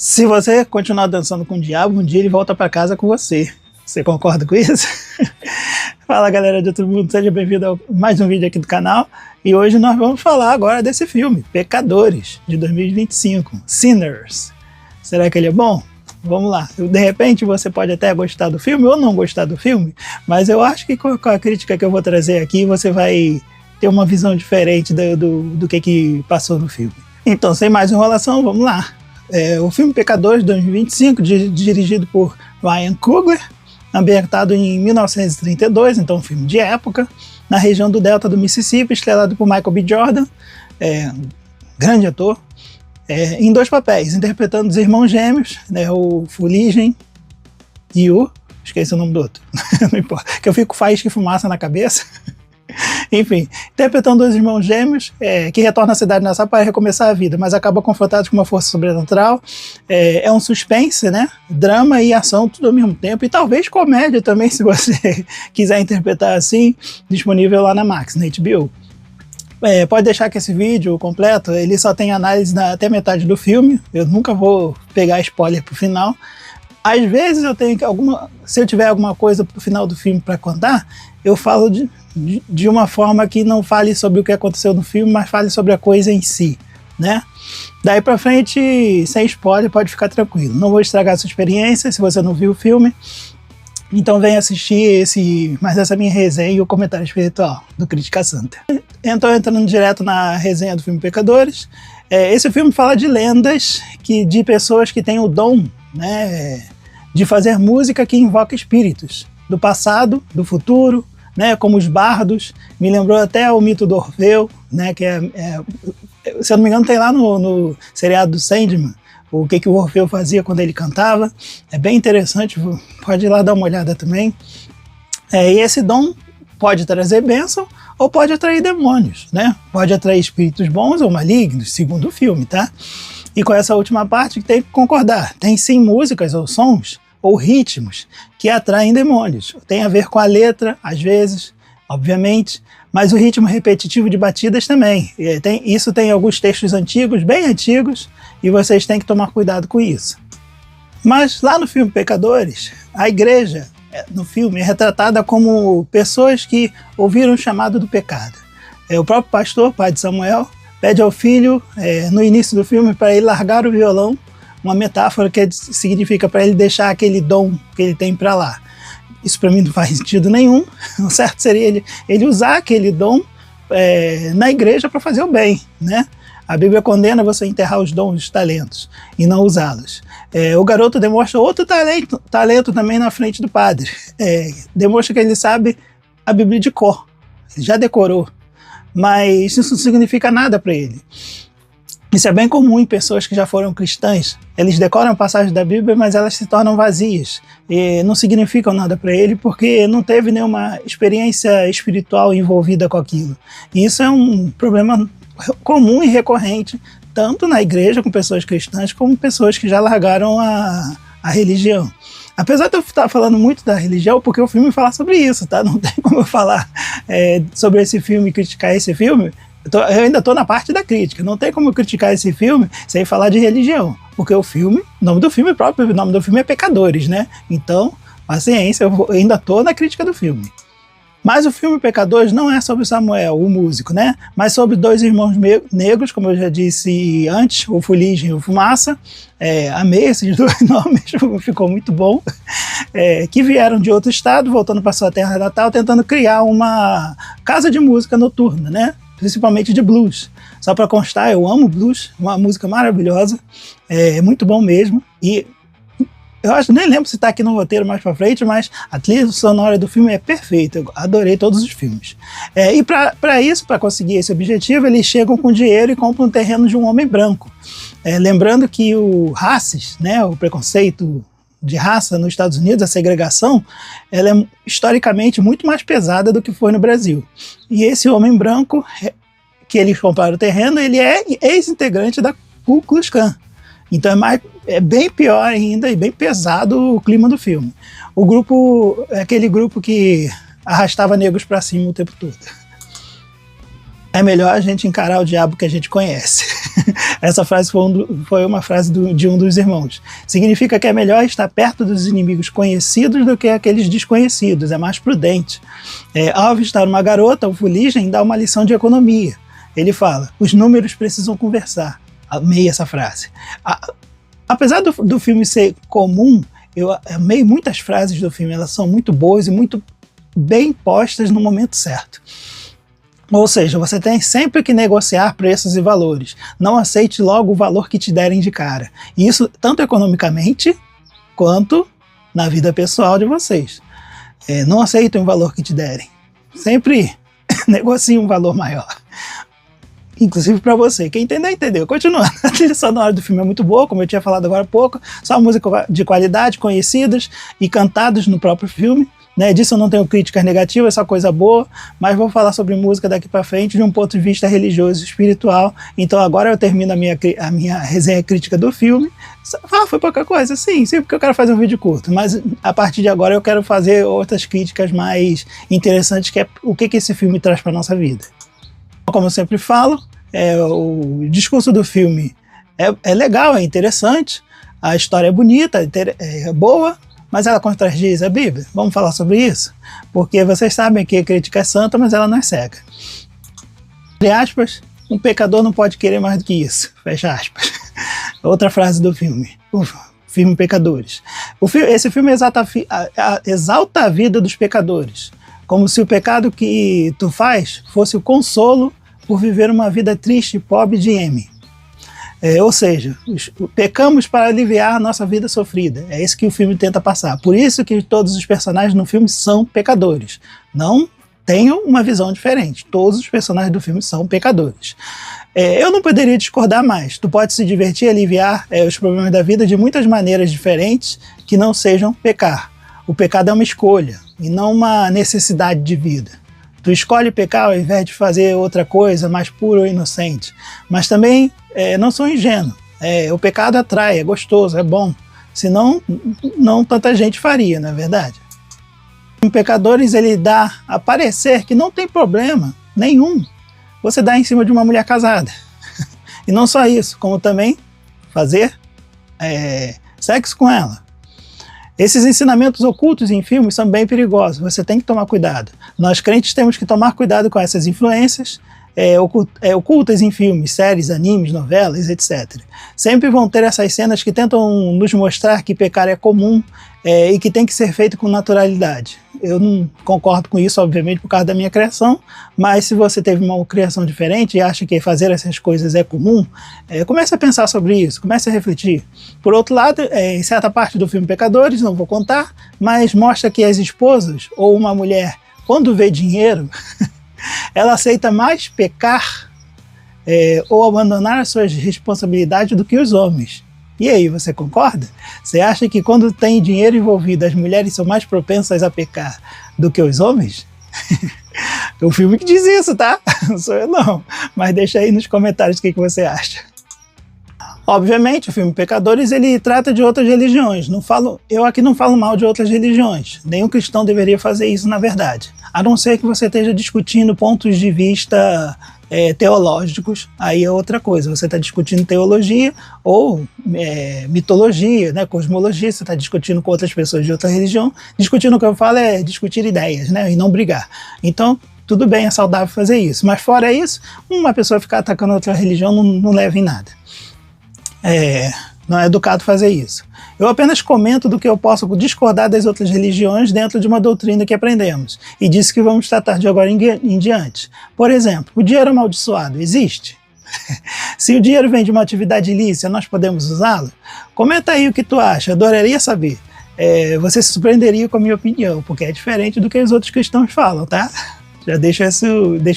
Se você continuar dançando com o diabo, um dia ele volta para casa com você. Você concorda com isso? Fala, galera de todo mundo, seja bem-vindo a mais um vídeo aqui do canal. E hoje nós vamos falar agora desse filme, Pecadores, de 2025, Sinners. Será que ele é bom? Vamos lá. De repente você pode até gostar do filme ou não gostar do filme, mas eu acho que com a crítica que eu vou trazer aqui, você vai ter uma visão diferente do que passou no filme. Então, sem mais enrolação, vamos lá. O filme Pecadores, de 2025, dirigido por Ryan Coogler, ambientado em 1932, então um filme de época, na região do Delta do Mississippi, estrelado por Michael B. Jordan, grande ator, em dois papéis, interpretando os irmãos gêmeos, né, o Fuligen e o... esqueci o nome do outro, não importa, que eu fico com faísca e fumaça na cabeça. Enfim, interpretando dois irmãos gêmeos que retornam à cidade nessa para recomeçar a vida, mas acabam confrontados com uma força sobrenatural. É um suspense, né? Drama e ação tudo ao mesmo tempo, e talvez comédia também, se você quiser interpretar assim, disponível lá na Max, na HBO. Pode deixar que esse vídeo completo, ele só tem análise até metade do filme, eu nunca vou pegar spoiler pro final. Às vezes eu tenho se eu tiver alguma coisa pro final do filme para contar, eu falo de uma forma que não fale sobre o que aconteceu no filme, mas fale sobre a coisa em si, né? Daí pra frente, sem spoiler, pode ficar tranquilo. Não vou estragar a sua experiência se você não viu o filme. Então vem assistir essa minha resenha e o comentário espiritual do Crítica Santa. Então, entrando direto na resenha do filme Pecadores, esse filme fala de lendas de pessoas que têm o dom, né, de fazer música que invoca espíritos do passado, do futuro, né, como os bardos. Me lembrou até o mito do Orfeu, né, que se eu não me engano tem lá no seriado do Sandman, o que o Orfeu fazia quando ele cantava. É bem interessante, pode ir lá dar uma olhada também. E esse dom pode trazer bênção ou pode atrair demônios, né? Pode atrair espíritos bons ou malignos, segundo o filme, tá? E com essa última parte tem que concordar. Tem sim músicas ou sons ou ritmos que atraem demônios. Tem a ver com a letra, às vezes, obviamente, mas o ritmo repetitivo de batidas também. Isso tem alguns textos antigos, bem antigos, e vocês têm que tomar cuidado com isso. Mas lá no filme Pecadores, a igreja no filme é retratada como pessoas que ouviram o chamado do pecado. O próprio pastor, pai de Samuel, pede ao filho, no início do filme, para ele largar o violão, uma metáfora que significa para ele deixar aquele dom que ele tem para lá. Isso para mim não faz sentido nenhum. O certo seria ele usar aquele dom na igreja para fazer o bem, né? A Bíblia condena você a enterrar os dons, os talentos, e não usá-los. O garoto demonstra outro talento também na frente do padre. Demonstra que ele sabe a Bíblia de cor, ele já decorou, mas isso não significa nada para ele. Isso é bem comum em pessoas que já foram cristãs. Eles decoram passagens da Bíblia, mas elas se tornam vazias e não significam nada para ele porque não teve nenhuma experiência espiritual envolvida com aquilo. E isso é um problema comum e recorrente, tanto na igreja com pessoas cristãs, como pessoas que já largaram a religião. Apesar de eu estar falando muito da religião, porque o filme fala sobre isso, tá? Não tem como eu falar sobre esse filme e criticar esse filme. Eu ainda estou na parte da crítica, não tem como eu criticar esse filme sem falar de religião, porque o filme, o nome do filme é Pecadores, né? Então, paciência, eu ainda estou na crítica do filme. Mas o filme Pecadores não é sobre Samuel, o músico, né? Mas sobre dois irmãos negros, como eu já disse antes, o Fuligen e o Fumaça. Amei esses dois nomes, ficou muito bom. Que vieram de outro estado, voltando para sua terra natal, tentando criar uma casa de música noturna, né? Principalmente de blues. Só para constar, eu amo blues, uma música maravilhosa, muito bom mesmo. E eu acho, nem lembro se está aqui no roteiro mais para frente, mas a trilha sonora do filme é perfeita, eu adorei todos os filmes. E para conseguir esse objetivo, eles chegam com dinheiro e compram um terreno de um homem branco. Lembrando que o racis, né, o preconceito de raça nos Estados Unidos, a segregação, ela é historicamente muito mais pesada do que foi no Brasil. E esse homem branco, que eles compraram o terreno, ele é ex-integrante da Ku Klux Klan. Então é bem pior ainda e bem pesado o clima do filme. O grupo é aquele grupo que arrastava negros para cima o tempo todo. É melhor a gente encarar o diabo que a gente conhece. Essa frase foi uma frase de um dos irmãos. Significa que é melhor estar perto dos inimigos conhecidos do que aqueles desconhecidos, é mais prudente. Ao avistar uma garota, o Fuligem dá uma lição de economia. Ele fala, os números precisam conversar. Amei essa frase. Apesar do filme ser comum, eu amei muitas frases do filme, elas são muito boas e muito bem postas no momento certo. Ou seja, você tem sempre que negociar preços e valores. Não aceite logo o valor que te derem de cara. Isso tanto economicamente quanto na vida pessoal de vocês. Não aceitem o valor que te derem. Sempre negocie um valor maior. Inclusive para você. Quem entendeu, entendeu. Continuando. A trilha sonora do filme é muito boa, como eu tinha falado agora há pouco. Só música de qualidade, conhecidas e cantadas no próprio filme. Disso eu não tenho críticas negativas, é só coisa boa, mas vou falar sobre música daqui para frente de um ponto de vista religioso e espiritual. Então agora eu termino a minha resenha crítica do filme. Foi pouca coisa? Sim, porque eu quero fazer um vídeo curto, mas a partir de agora eu quero fazer outras críticas mais interessantes, que é o que esse filme traz para nossa vida. Como eu sempre falo, o discurso do filme é legal, é interessante, a história é bonita, é boa, mas ela contradiz a Bíblia. Vamos falar sobre isso? Porque vocês sabem que a crítica é santa, mas ela não é cega. Entre aspas, um pecador não pode querer mais do que isso. Fecha aspas. Outra frase do filme. Filme Pecadores. Esse filme exalta a vida dos pecadores, como se o pecado que tu faz fosse o consolo por viver uma vida triste e pobre de M. Ou seja, pecamos para aliviar a nossa vida sofrida. É isso que o filme tenta passar. Por isso que todos os personagens no filme são pecadores. Não tenham uma visão diferente. Todos os personagens do filme são pecadores. Eu não poderia discordar mais. Tu pode se divertir e aliviar os problemas da vida de muitas maneiras diferentes que não sejam pecar. O pecado é uma escolha e não uma necessidade de vida. Tu escolhe pecar ao invés de fazer outra coisa mais pura ou inocente. Mas também não sou ingênuo. O pecado atrai, é gostoso, é bom. Senão, não tanta gente faria, não é verdade? Em Pecadores, ele dá a parecer que não tem problema nenhum você dar em cima de uma mulher casada. E não só isso, como também fazer sexo com ela. Esses ensinamentos ocultos em filmes são bem perigosos, você tem que tomar cuidado. Nós crentes temos que tomar cuidado com essas influências ocultas em filmes, séries, animes, novelas, etc. Sempre vão ter essas cenas que tentam nos mostrar que pecar é comum e que tem que ser feito com naturalidade. Eu não concordo com isso, obviamente, por causa da minha criação, mas se você teve uma criação diferente e acha que fazer essas coisas é comum, comece a pensar sobre isso, comece a refletir. Por outro lado, em certa parte do filme Pecadores, não vou contar, mas mostra que as esposas ou uma mulher, quando vê dinheiro, ela aceita mais pecar ou abandonar as suas responsabilidades do que os homens. E aí, você concorda? Você acha que quando tem dinheiro envolvido, as mulheres são mais propensas a pecar do que os homens? O filme que diz isso, tá? Não sou eu não. Mas deixa aí nos comentários o que você acha. Obviamente, o filme Pecadores, ele trata de outras religiões. Eu aqui não falo mal de outras religiões. Nenhum cristão deveria fazer isso, na verdade. A não ser que você esteja discutindo pontos de vista teológicos, aí é outra coisa. Você está discutindo teologia ou mitologia, cosmologia, você está discutindo com outras pessoas de outra religião. Discutindo, o que eu falo é discutir ideias, e não brigar. Então, tudo bem, é saudável fazer isso. Mas fora isso, uma pessoa ficar atacando outra religião não leva em nada. Não é educado fazer isso. Eu apenas comento do que eu posso discordar das outras religiões dentro de uma doutrina que aprendemos, e disso que vamos tratar de agora em diante. Por exemplo, o dinheiro amaldiçoado existe? Se o dinheiro vem de uma atividade ilícita, nós podemos usá-lo? Comenta aí o que tu acha, adoraria saber. Você se surpreenderia com a minha opinião, porque é diferente do que os outros cristãos falam, tá? Já deixo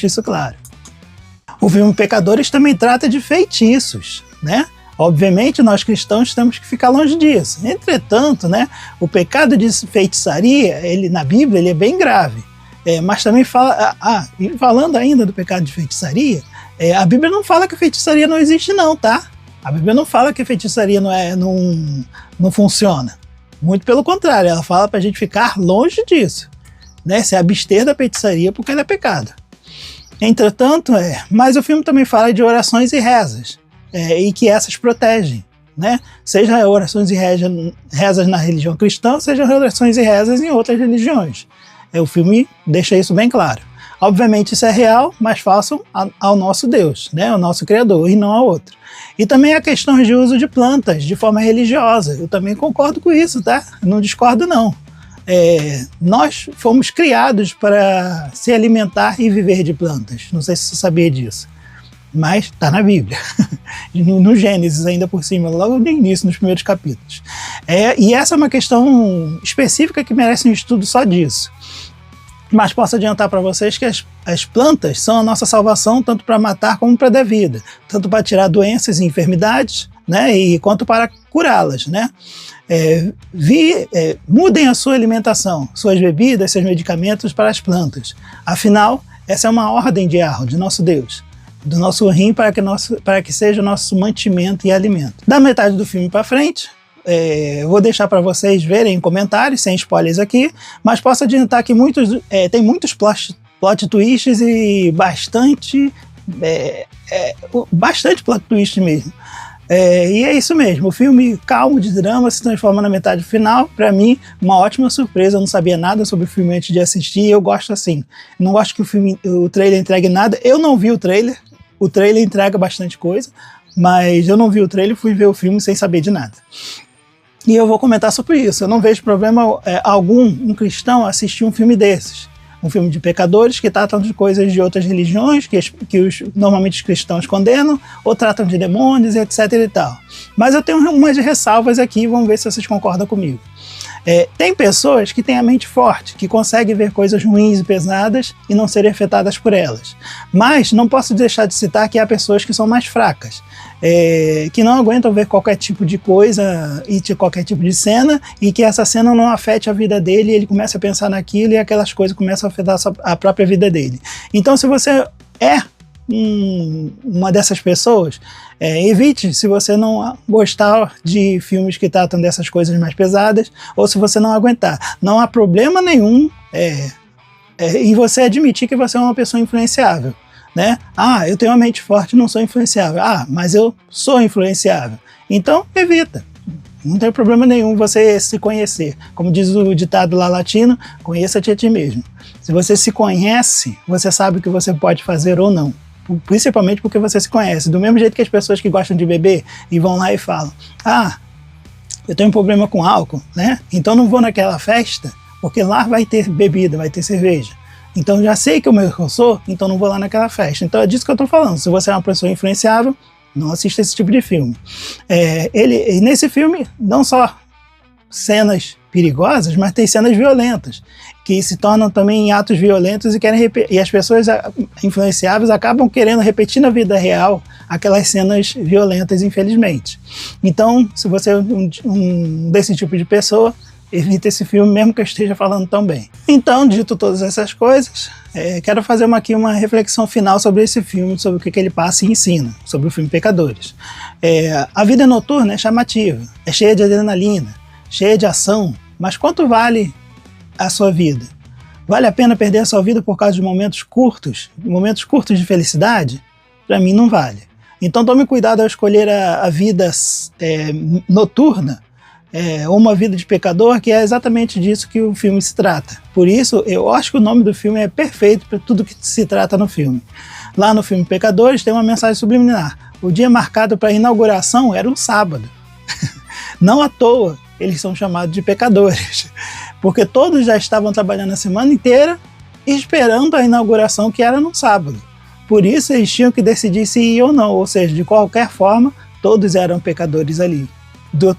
isso claro. O filme Pecadores também trata de feitiços, Obviamente, nós cristãos temos que ficar longe disso. Entretanto, o pecado de feitiçaria, na Bíblia, ele é bem grave. Mas também falando ainda do pecado de feitiçaria, a Bíblia não fala que feitiçaria não existe não, tá? A Bíblia não fala que feitiçaria não funciona. Muito pelo contrário, ela fala para a gente ficar longe disso. Se abster da feitiçaria porque ela é pecado. Entretanto, mas o filme também fala de orações e rezas. e que essas protegem, né? Seja orações e rezas na religião cristã, seja orações e rezas em outras religiões. O filme deixa isso bem claro. Obviamente isso é real, mas façam ao nosso Deus, né? Ao nosso Criador, e não a outro. E também a questão de uso de plantas de forma religiosa. Eu também concordo com isso, tá? Não discordo, não. Nós fomos criados para se alimentar e viver de plantas. Não sei se você sabia disso, mas está na Bíblia. No Gênesis, ainda por cima, logo no início, nos primeiros capítulos. E essa é uma questão específica que merece um estudo só disso. Mas posso adiantar para vocês que as plantas são a nossa salvação, tanto para matar como para dar vida, tanto para tirar doenças e enfermidades, né, e quanto para curá-las, né? Mudem a sua alimentação, suas bebidas, seus medicamentos para as plantas. Afinal, essa é uma ordem de Yahweh, de nosso Deus, do nosso rim, para que seja o nosso mantimento e alimento. Da metade do filme para frente, vou deixar para vocês verem em comentários, sem spoilers aqui, mas posso adiantar que tem muitos plot twists e bastante plot twist mesmo. E é isso mesmo, o filme calmo de drama se transforma na metade final. Para mim, uma ótima surpresa. Eu não sabia nada sobre o filme antes de assistir, e eu gosto assim. Não gosto que o trailer entregue nada. Eu não vi o trailer entrega bastante coisa, mas eu não vi o trailer, fui ver o filme sem saber de nada. E eu vou comentar sobre isso. Eu não vejo problema algum um cristão assistir um filme desses. Um filme de pecadores que tratam de coisas de outras religiões, normalmente os cristãos condenam, ou tratam de demônios, etc. e tal. Mas eu tenho umas ressalvas aqui, vamos ver se vocês concordam comigo. Tem pessoas que têm a mente forte, que conseguem ver coisas ruins e pesadas e não serem afetadas por elas. Mas não posso deixar de citar que há pessoas que são mais fracas, que não aguentam ver qualquer tipo de coisa e de qualquer tipo de cena, e que essa cena não afete a vida dele, e ele começa a pensar naquilo e aquelas coisas começam a afetar a própria vida dele. Então, se você uma dessas pessoas, evite, se você não gostar de filmes que tratam dessas coisas mais pesadas, ou se você não aguentar. Não há problema nenhum em você admitir que você é uma pessoa influenciável, né? Eu tenho uma mente forte e não sou influenciável. Mas eu sou influenciável. Então, evita. Não tem problema nenhum você se conhecer. Como diz o ditado lá latino, conheça-te a ti mesmo. Se você se conhece, você sabe o que você pode fazer ou não. Principalmente porque você se conhece. Do mesmo jeito que as pessoas que gostam de beber e vão lá e falam: eu tenho um problema com álcool, né? Então não vou naquela festa, porque lá vai ter bebida, vai ter cerveja. Então já sei que eu sou, então não vou lá naquela festa. Então é disso que eu estou falando. Se você é uma pessoa influenciável, não assista esse tipo de filme. Nesse filme, não só cenas perigosas, mas tem cenas violentas, que se tornam também atos violentos e as pessoas influenciáveis acabam querendo repetir na vida real aquelas cenas violentas, infelizmente. Então, se você é desse tipo de pessoa, evita esse filme, mesmo que eu esteja falando tão bem. Então, dito todas essas coisas, quero fazer aqui uma reflexão final sobre esse filme, sobre o que ele passa e ensina, sobre o filme Pecadores. A vida noturna é chamativa, é cheia de adrenalina, cheia de ação, mas quanto vale a sua vida? Vale a pena perder a sua vida por causa de momentos curtos de felicidade? Para mim não vale. Então tome cuidado ao escolher a vida noturna, ou uma vida de pecador, que é exatamente disso que o filme se trata. Por isso, eu acho que o nome do filme é perfeito para tudo que se trata no filme. Lá no filme Pecadores tem uma mensagem subliminar. O dia marcado para a inauguração era um sábado. Não à toa eles são chamados de pecadores, porque todos já estavam trabalhando a semana inteira esperando a inauguração, que era no sábado. Por isso eles tinham que decidir se iam ou não, ou seja, de qualquer forma, todos eram pecadores ali.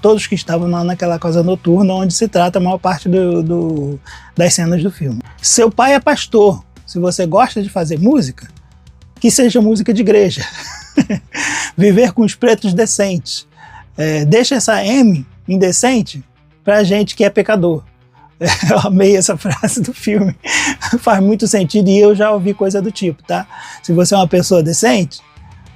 Todos que estavam lá naquela casa noturna, onde se trata a maior parte das cenas do filme. Seu pai é pastor. Se você gosta de fazer música, que seja música de igreja. Viver com os pretos decentes. Deixa essa M indecente pra gente que é pecador. Eu amei essa frase do filme. Faz muito sentido e eu já ouvi coisa do tipo, tá? Se você é uma pessoa decente,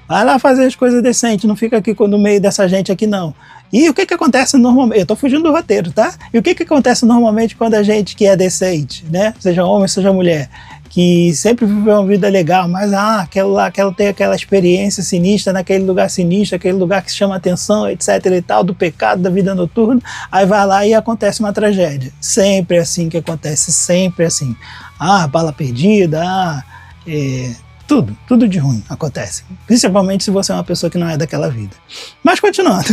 vai lá fazer as coisas decentes, não fica aqui no meio dessa gente aqui não. E o que acontece normalmente? Eu tô fugindo do roteiro, tá? E o que acontece normalmente quando a gente que é decente, né? Seja homem, seja mulher, que sempre viveu uma vida legal, mas aquela tem aquela experiência sinistra naquele lugar sinistro, aquele lugar que chama atenção, etc e tal, do pecado, da vida noturna, aí vai lá e acontece uma tragédia. Sempre assim que acontece, sempre assim. Bala perdida, tudo de ruim acontece, principalmente se você é uma pessoa que não é daquela vida. Mas continuando,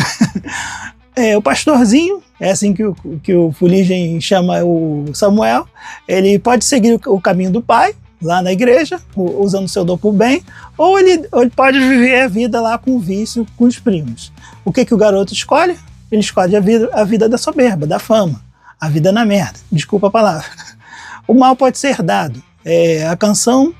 o pastorzinho, é assim que o Fuligem chama o Samuel, ele pode seguir o caminho do pai, lá na igreja, usando o seu dom por bem, ou ele pode viver a vida lá com o vício, com os primos. O que o garoto escolhe? Ele escolhe a vida da soberba, da fama, a vida na merda, desculpa a palavra. O mal pode ser herdado, a canção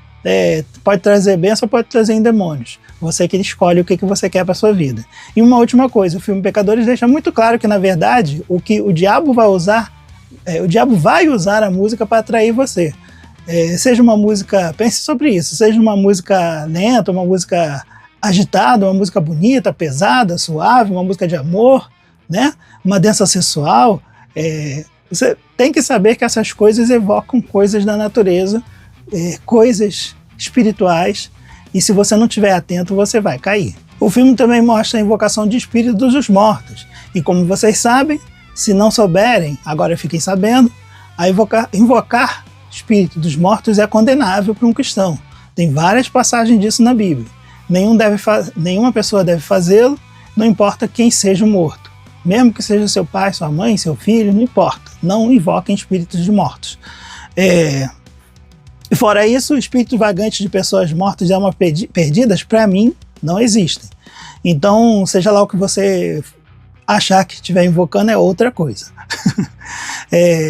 pode trazer bênção, pode trazer endemônios. Você que escolhe o que você quer para sua vida. E uma última coisa, o filme Pecadores deixa muito claro que, na verdade, o diabo vai usar a música para atrair você. Seja uma música, pense sobre isso, seja uma música lenta, uma música agitada, uma música bonita, pesada, suave, uma música de amor, né? Uma dança sensual. Você tem que saber que essas coisas evocam coisas da natureza, coisas espirituais, e se você não estiver atento, você vai cair. O filme também mostra a invocação de espíritos dos mortos, e como vocês sabem, se não souberem, agora fiquem sabendo, invocar espírito dos mortos é condenável para um cristão. Tem várias passagens disso na Bíblia. Nenhuma pessoa deve fazê-lo, não importa quem seja o morto. Mesmo que seja seu pai, sua mãe, seu filho, não importa. Não invoquem espíritos de mortos. E fora isso, espíritos vagantes de pessoas mortas de alma perdidas, para mim, não existem. Então, seja lá o que você achar que estiver invocando, é outra coisa.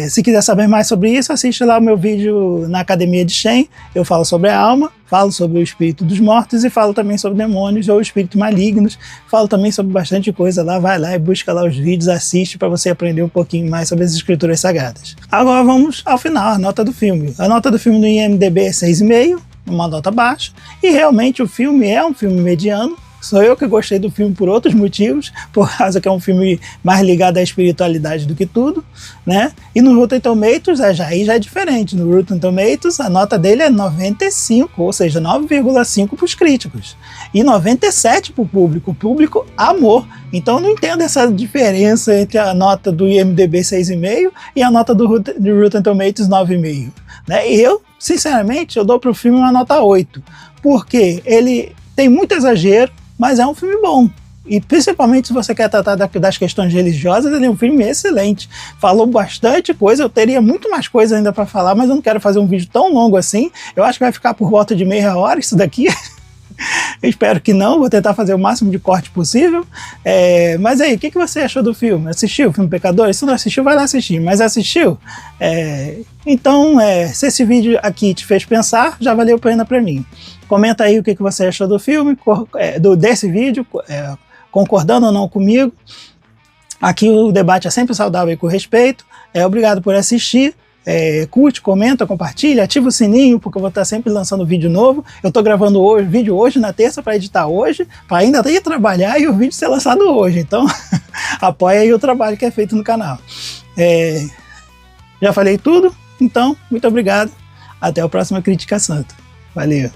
Se quiser saber mais sobre isso, assiste lá o meu vídeo na Academia de Shen. Eu falo sobre a alma, falo sobre o espírito dos mortos e falo também sobre demônios ou espíritos malignos. Falo também sobre bastante coisa lá. Vai lá e busca lá os vídeos, assiste para você aprender um pouquinho mais sobre as escrituras sagradas. Agora vamos ao final, a nota do filme. A nota do filme no IMDb é 6,5, uma nota baixa. E realmente o filme é um filme mediano. Sou eu que gostei do filme por outros motivos, por causa que é um filme mais ligado à espiritualidade do que tudo, né? E no Rotten Tomatoes já é diferente. No Rotten Tomatoes a nota dele é 95, ou seja, 9,5 para os críticos e 97 para o público. O público amou. Então eu não entendo essa diferença entre a nota do IMDb 6,5 e a nota do Rotten Tomatoes 9,5. Né? Eu, sinceramente, eu dou para o filme uma nota 8, porque ele tem muito exagero, mas é um filme bom. E principalmente se você quer tratar das questões religiosas, ele é um filme excelente. Falou bastante coisa, eu teria muito mais coisa ainda para falar, mas eu não quero fazer um vídeo tão longo assim. Eu acho que vai ficar por volta de meia hora isso daqui. Eu espero que não, vou tentar fazer o máximo de corte possível. Mas aí, o que você achou do filme? Assistiu o filme Pecadores? Se não assistiu, vai lá assistir. Mas assistiu? Então, se esse vídeo aqui te fez pensar, já valeu a pena para mim. Comenta aí o que você achou do filme, desse vídeo, concordando ou não comigo. Aqui o debate é sempre saudável e com respeito. Obrigado por assistir. Curte, comenta, compartilha, ativa o sininho, porque eu vou estar sempre lançando vídeo novo. Eu estou gravando vídeo hoje, na terça, para editar hoje, para ainda ir trabalhar e o vídeo ser lançado hoje. Então, apoia aí o trabalho que é feito no canal. Já falei tudo, então, muito obrigado. Até a próxima Crítica Santa. Valeu!